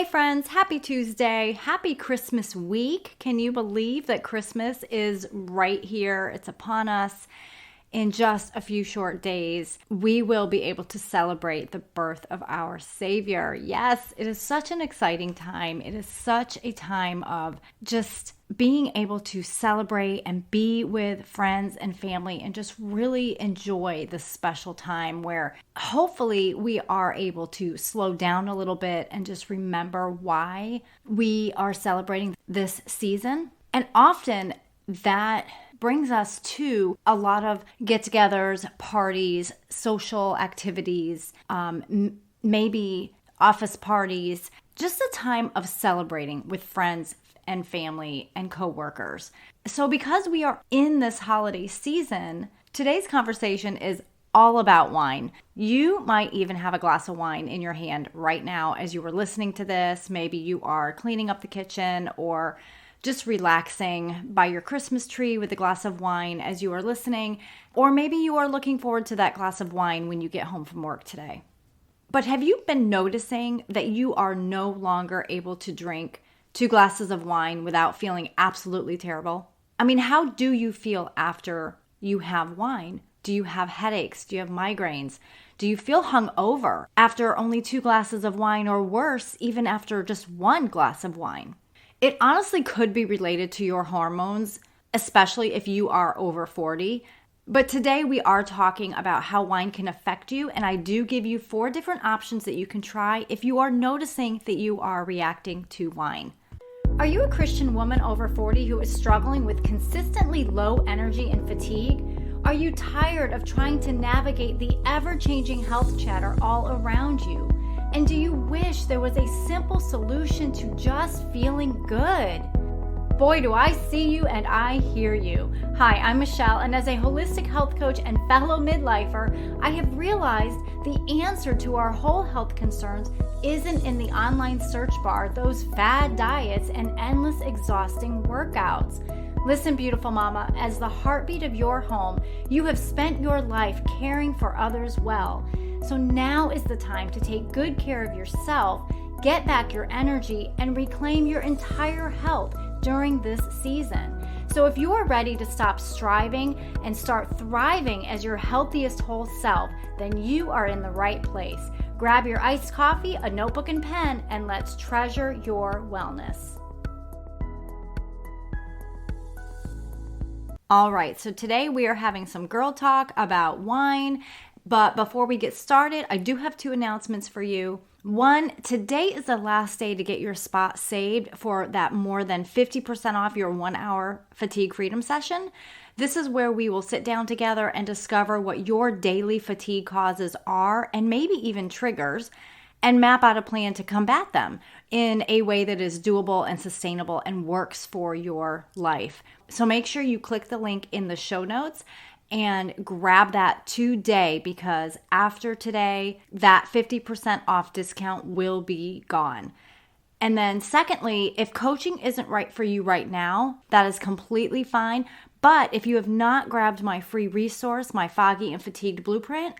Hey friends, happy Tuesday, happy Christmas week. Can you believe that Christmas is right here? It's upon us. In just a few short days, we will be able to celebrate the birth of our Savior. Yes, it is such an exciting time. It is such a time of just being able to celebrate and be with friends and family and just really enjoy this special time where hopefully we are able to slow down a little bit and just remember why we are celebrating this season. And often that brings us to a lot of get-togethers, parties, social activities, maybe office parties, just a time of celebrating with friends and family and coworkers. So because we are in this holiday season, today's conversation is all about wine. You might even have a glass of wine in your hand right now as you were listening to this. Maybe you are cleaning up the kitchen or just relaxing by your Christmas tree with a glass of wine as you are listening, or maybe you are looking forward to that glass of wine when you get home from work today. But have you been noticing that you are no longer able to drink 2 glasses of wine without feeling absolutely terrible? I mean, how do you feel after you have wine? Do you have headaches? Do you have migraines? Do you feel hungover after only 2 glasses of wine, or worse, even after just 1 glass of wine? It honestly could be related to your hormones, especially if you are over 40. But today we are talking about how wine can affect you, and I do give you 4 different options that you can try if you are noticing that you are reacting to wine. Are you a Christian woman over 40 who is struggling with consistently low energy and fatigue? Are you tired of trying to navigate the ever-changing health chatter all around you? And do you wish there was a simple solution to just feeling good? Boy, do I see you and I hear you. Hi, I'm Michelle, and as a holistic health coach and fellow midlifer, I have realized the answer to our whole health concerns isn't in the online search bar, those fad diets, and endless exhausting workouts. Listen, beautiful mama, as the heartbeat of your home, you have spent your life caring for others well. So now is the time to take good care of yourself, get back your energy, and reclaim your entire health during this season. So if you are ready to stop striving and start thriving as your healthiest whole self, then you are in the right place. Grab your iced coffee, a notebook and pen, and let's treasure your wellness. All right, so today we are having some girl talk about wine. But before we get started, I do have 2 announcements for you. 1, today is the last day to get your spot saved for that more than 50% off your 1-hour fatigue freedom session. This is where we will sit down together and discover what your daily fatigue causes are, and maybe even triggers, and map out a plan to combat them in a way that is doable and sustainable and works for your life. So make sure you click the link in the show notes and grab that today, because after today, that 50% off discount will be gone. And then secondly, if coaching isn't right for you right now, that is completely fine. But if you have not grabbed my free resource, my Foggy and Fatigued Blueprint,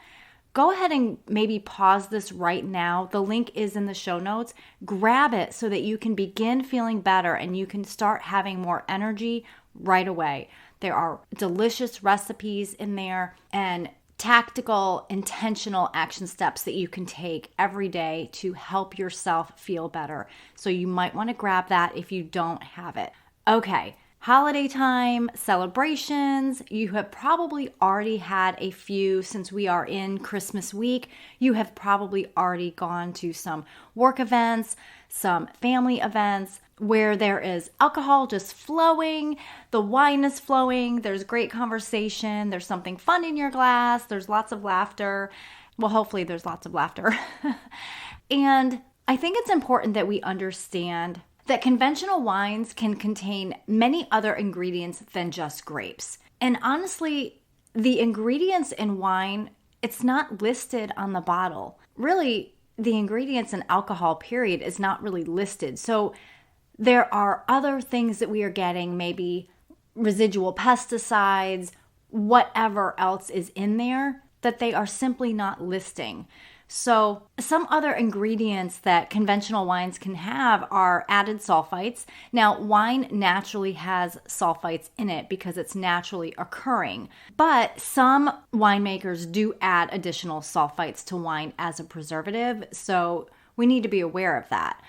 go ahead and maybe pause this right now. The link is in the show notes. Grab it so that you can begin feeling better and you can start having more energy right away. There are delicious recipes in there and tactical, intentional action steps that you can take every day to help yourself feel better. So you might want to grab that if you don't have it. Okay, holiday time, celebrations. You have probably already had a few since we are in Christmas week. You have probably already gone to some work events, some family events, where there is alcohol just flowing, the wine is flowing, there's great conversation, there's something fun in your glass, there's lots of laughter. Well, hopefully there's lots of laughter. And I think it's important that we understand that conventional wines can contain many other ingredients than just grapes. And honestly, the ingredients in wine, it's not listed on the bottle. Really, the ingredients in alcohol, period, is not really listed. So there are other things that we are getting, maybe residual pesticides, whatever else is in there, that they are simply not listing. So some other ingredients that conventional wines can have are added sulfites. Now, wine naturally has sulfites in it because it's naturally occurring, but some winemakers do add additional sulfites to wine as a preservative, so we need to be aware of that.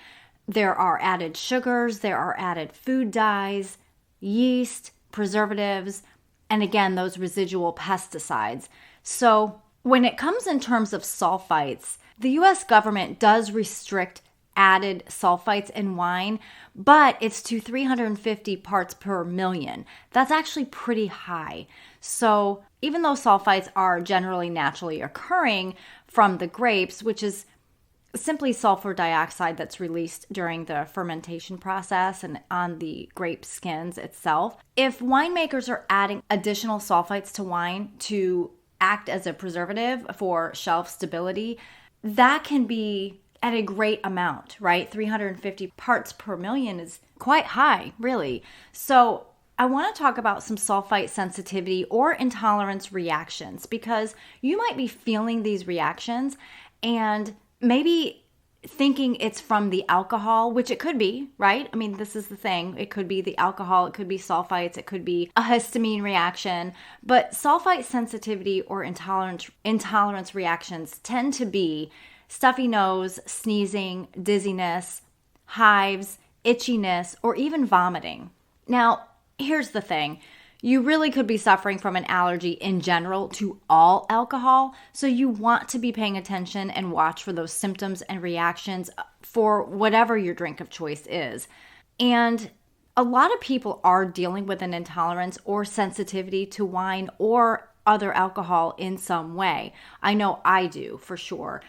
There are added sugars, there are added food dyes, yeast, preservatives, and again, those residual pesticides. So when it comes in terms of sulfites, the US government does restrict added sulfites in wine, but it's to 350 parts per million. That's actually pretty high. So even though sulfites are generally naturally occurring from the grapes, which is simply sulfur dioxide that's released during the fermentation process and on the grape skins itself, if winemakers are adding additional sulfites to wine to act as a preservative for shelf stability, that can be at a great amount, right? 350 parts per million is quite high, really. So I want to talk about some sulfite sensitivity or intolerance reactions, because you might be feeling these reactions and maybe thinking it's from the alcohol, which it could be, right? I mean, this is the thing. It could be the alcohol, it could be sulfites, it could be a histamine reaction. But sulfite sensitivity or intolerance reactions tend to be stuffy nose, sneezing, dizziness, hives, itchiness, or even vomiting. Now, here's the thing. You really could be suffering from an allergy in general to all alcohol, so you want to be paying attention and watch for those symptoms and reactions for whatever your drink of choice is. And a lot of people are dealing with an intolerance or sensitivity to wine or other alcohol in some way. I know I do, for sure.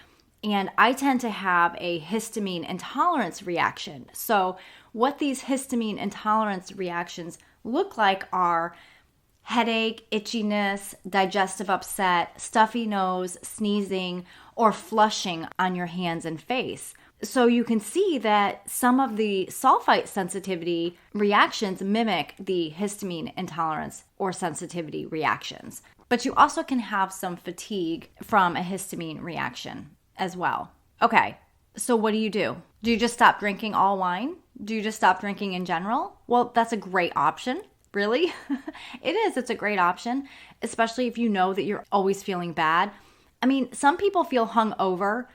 And I tend to have a histamine intolerance reaction. So what these histamine intolerance reactions look like are headache, itchiness, digestive upset, stuffy nose, sneezing, or flushing on your hands and face. So you can see that some of the sulfite sensitivity reactions mimic the histamine intolerance or sensitivity reactions. But you also can have some fatigue from a histamine reaction as well. Okay, so what do? Do you just stop drinking all wine? Do you just stop drinking in general? Well, that's a great option. Really? It is. It's a great option, especially if you know that you're always feeling bad. I mean, some people feel hungover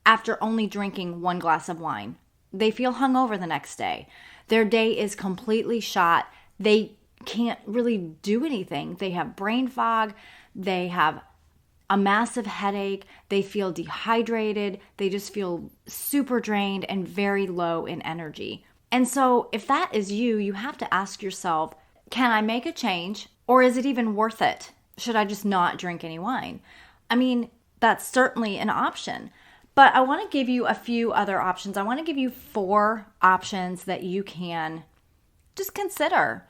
after only drinking one glass of wine. They feel hungover the next day. Their day is completely shot. They can't really do anything. They have brain fog. They have a massive headache. They feel dehydrated. They just feel super drained and very low in energy. And so if that is you, you have to ask yourself, can I make a change, or is it even worth it? Should I just not drink any wine? I mean, that's certainly an option, but I want to give you a few other options. I want to give you 4 options that you can just consider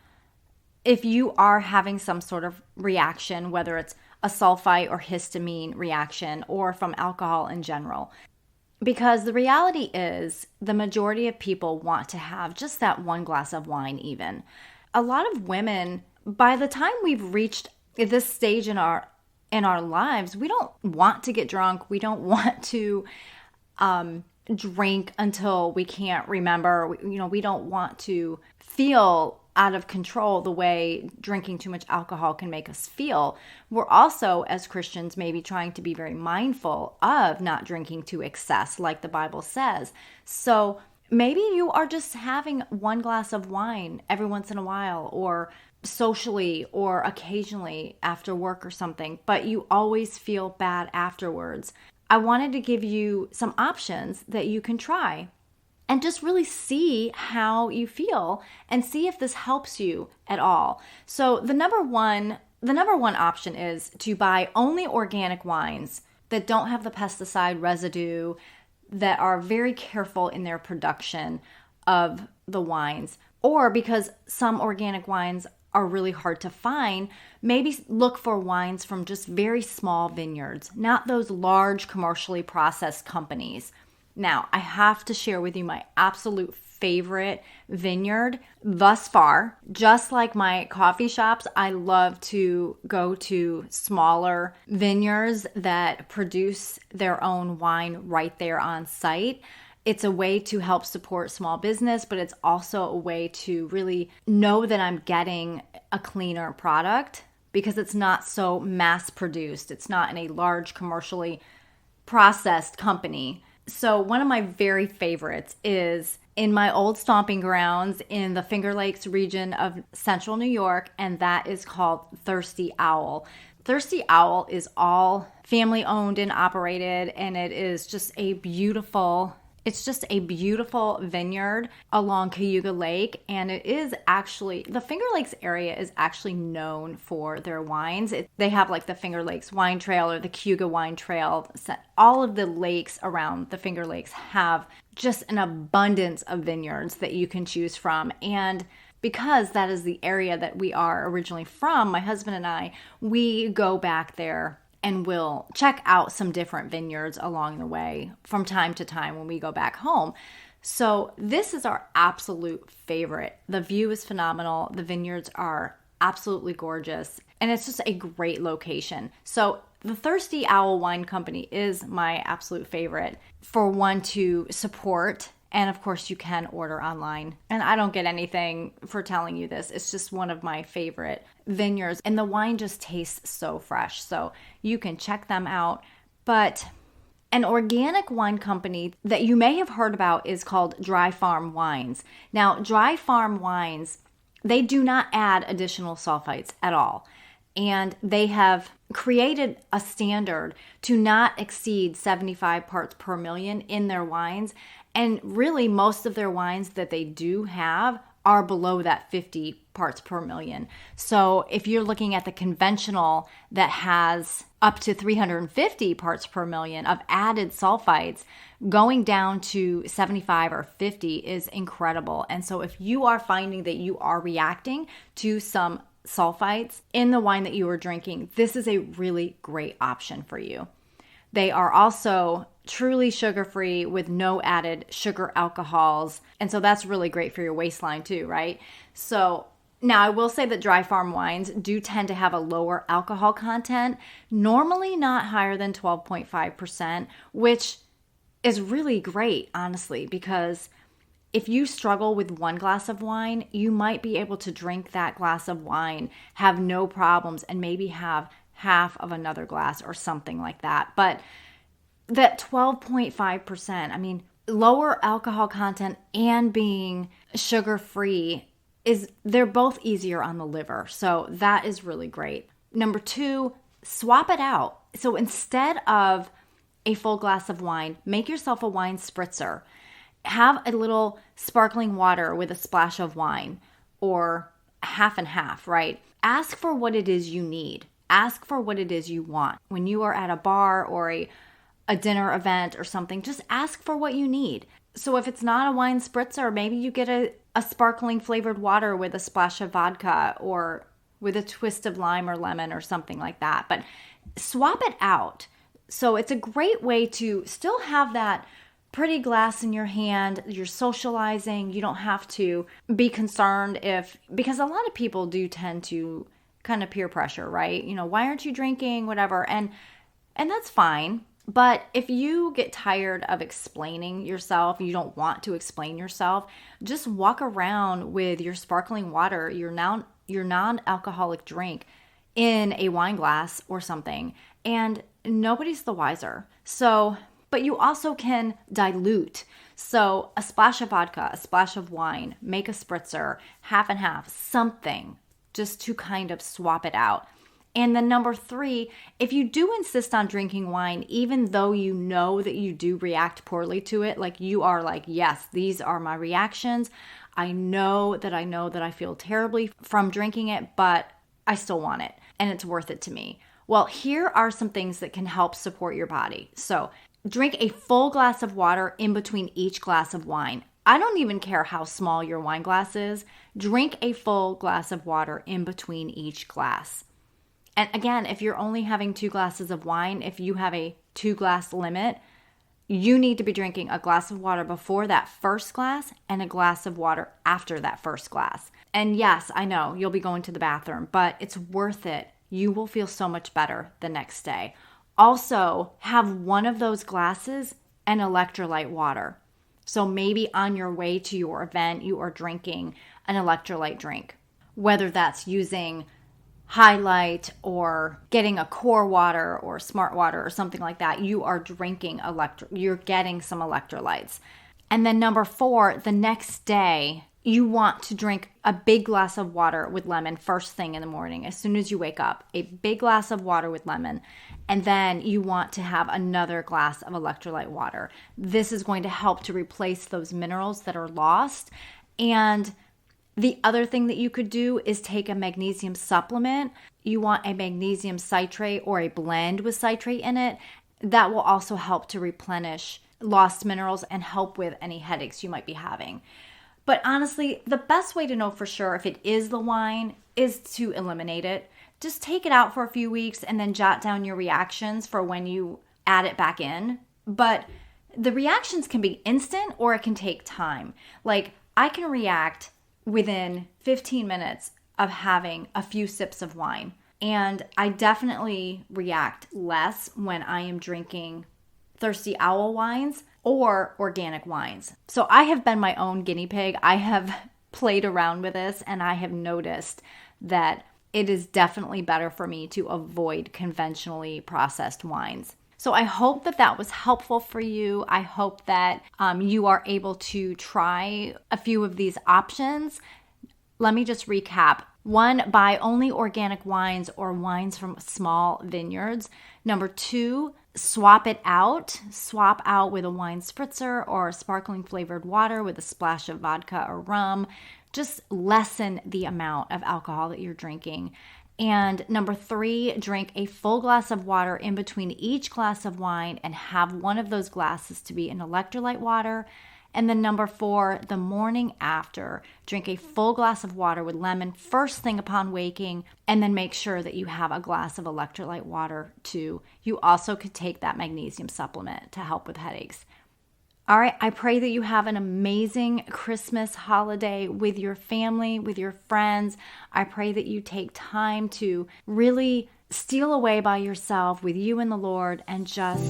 if you are having some sort of reaction, whether it's a sulfite or histamine reaction or from alcohol in general. Because the reality is the majority of people want to have just that one glass of wine even. A lot of women, by the time we've reached this stage in our lives, we don't want to get drunk. We don't want to drink until we can't remember. We don't want to feel out of control the way drinking too much alcohol can make us feel. We're also, as Christians, maybe trying to be very mindful of not drinking to excess, like the Bible says. So maybe you are just having one glass of wine every once in a while, or socially, or occasionally after work or something, but you always feel bad afterwards. I wanted to give you some options that you can try and just really see how you feel and see if this helps you at all. So the number one option is to buy only organic wines that don't have the pesticide residue, that are very careful in their production of the wines. Or because some organic wines are really hard to find, maybe look for wines from just very small vineyards, not those large commercially processed companies. Now, I have to share with you my absolute favorite vineyard thus far. Just like my coffee shops, I love to go to smaller vineyards that produce their own wine right there on site. It's a way to help support small business, but it's also a way to really know that I'm getting a cleaner product because it's not so mass produced. It's not in a large commercially processed company. So one of my very favorites is in my old stomping grounds in the Finger Lakes region of central New York, and that is called Thirsty Owl. Thirsty Owl is all family owned and operated, and it's just a beautiful vineyard along Cayuga Lake. And it is actually, the Finger Lakes area is actually known for their wines. They have like the Finger Lakes Wine Trail or the Cayuga Wine Trail. All of the lakes around the Finger Lakes have just an abundance of vineyards that you can choose from. And because that is the area that we are originally from, my husband and I, we go back there and we'll check out some different vineyards along the way from time to time when we go back home. So this is our absolute favorite. The view is phenomenal. The vineyards are absolutely gorgeous, and it's just a great location. So the Thirsty Owl Wine Company is my absolute favorite for one to support. And of course, you can order online. And I don't get anything for telling you this. It's just one of my favorite vineyards. And the wine just tastes so fresh. So you can check them out. But an organic wine company that you may have heard about is called Dry Farm Wines. Now, Dry Farm Wines, they do not add additional sulfites at all. And they have created a standard to not exceed 75 parts per million in their wines. And really, most of their wines that they do have are below that 50 parts per million. So if you're looking at the conventional that has up to 350 parts per million of added sulfites, going down to 75 or 50 is incredible. And so if you are finding that you are reacting to some sulfites in the wine that you are drinking, this is a really great option for you. They are also truly sugar-free with no added sugar alcohols. And so that's really great for your waistline too, right? So now I will say that dry farm wines do tend to have a lower alcohol content, normally not higher than 12.5%, which is really great, honestly, because if you struggle with one glass of wine, you might be able to drink that glass of wine, have no problems, and maybe have half of another glass or something like that. But that 12.5%, I mean, lower alcohol content and being sugar-free they're both easier on the liver. So that is really great. Number 2, swap it out. So instead of a full glass of wine, make yourself a wine spritzer. Have a little sparkling water with a splash of wine, or half and half, right? Ask for what it is you need. Ask for what it is you want. When you are at a bar or a dinner event or something, just ask for what you need. So if it's not a wine spritzer, maybe you get a sparkling flavored water with a splash of vodka or with a twist of lime or lemon or something like that. But swap it out. So it's a great way to still have that pretty glass in your hand. You're socializing. You don't have to be concerned because a lot of people do tend to kind of peer pressure, right? You know, why aren't you drinking, whatever. And that's fine. But if you get tired of explaining yourself, you don't want to explain yourself, just walk around with your sparkling water, your non-alcoholic drink in a wine glass or something, and nobody's the wiser. So, but you also can dilute. So a splash of vodka, a splash of wine, make a spritzer, half and half, something, just to kind of swap it out. And then number 3, if you do insist on drinking wine, even though you know that you do react poorly to it, like you are like, yes, these are my reactions. I know that I feel terribly from drinking it, but I still want it and it's worth it to me. Well, here are some things that can help support your body. So drink a full glass of water in between each glass of wine. I don't even care how small your wine glass is. Drink a full glass of water in between each glass. And again, if you're only having 2 glasses of wine, if you have a 2-glass limit, you need to be drinking a glass of water before that first glass and a glass of water after that first glass. And yes, I know you'll be going to the bathroom, but it's worth it. You will feel so much better the next day. Also, have one of those glasses and electrolyte water. So maybe on your way to your event, you are drinking an electrolyte drink, whether that's using Highlight or getting a core water or smart water or something like that. You are drinking you're getting some electrolytes. And then number 4, the next day, you want to drink a big glass of water with lemon first thing in the morning. As soon as you wake up, a big glass of water with lemon. And then you want to have another glass of electrolyte water. This is going to help to replace those minerals that are lost. And the other thing that you could do is take a magnesium supplement. You want a magnesium citrate or a blend with citrate in it. That will also help to replenish lost minerals and help with any headaches you might be having. But honestly, the best way to know for sure if it is the wine is to eliminate it. Just take it out for a few weeks and then jot down your reactions for when you add it back in. But the reactions can be instant or it can take time. Like I can react within 15 minutes of having a few sips of wine. And I definitely react less when I am drinking Thirsty Owl wines or organic wines. So I have been my own guinea pig. I have played around with this and I have noticed that it is definitely better for me to avoid conventionally processed wines. So I hope that that was helpful for you. I hope that you are able to try a few of these options. Let me just recap. 1, buy only organic wines or wines from small vineyards. Number 2, swap it out. Swap out with a wine spritzer or sparkling flavored water with a splash of vodka or rum. Just lessen the amount of alcohol that you're drinking. And number 3, drink a full glass of water in between each glass of wine and have one of those glasses to be an electrolyte water. And then number 4, the morning after, drink a full glass of water with lemon first thing upon waking, and then make sure that you have a glass of electrolyte water too. You also could take that magnesium supplement to help with headaches. All right, I pray that you have an amazing Christmas holiday with your family, with your friends. I pray that you take time to really steal away by yourself with you and the Lord and just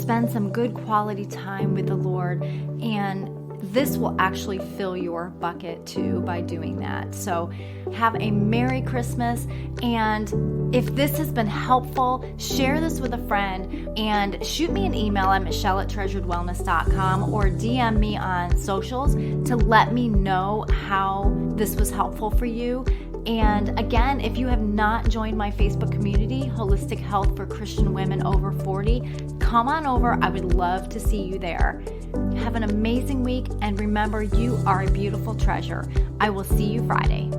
spend some good quality time with the Lord. And this will actually fill your bucket too by doing that. So have a Merry Christmas. And if this has been helpful, share this with a friend and shoot me an email at michelle@treasuredwellness.com or DM me on socials to let me know how this was helpful for you. And again, if you have not joined my Facebook community, Holistic Health for Christian Women Over 40, come on over. I would love to see you there. Have an amazing week, and remember, you are a beautiful treasure. I will see you Friday.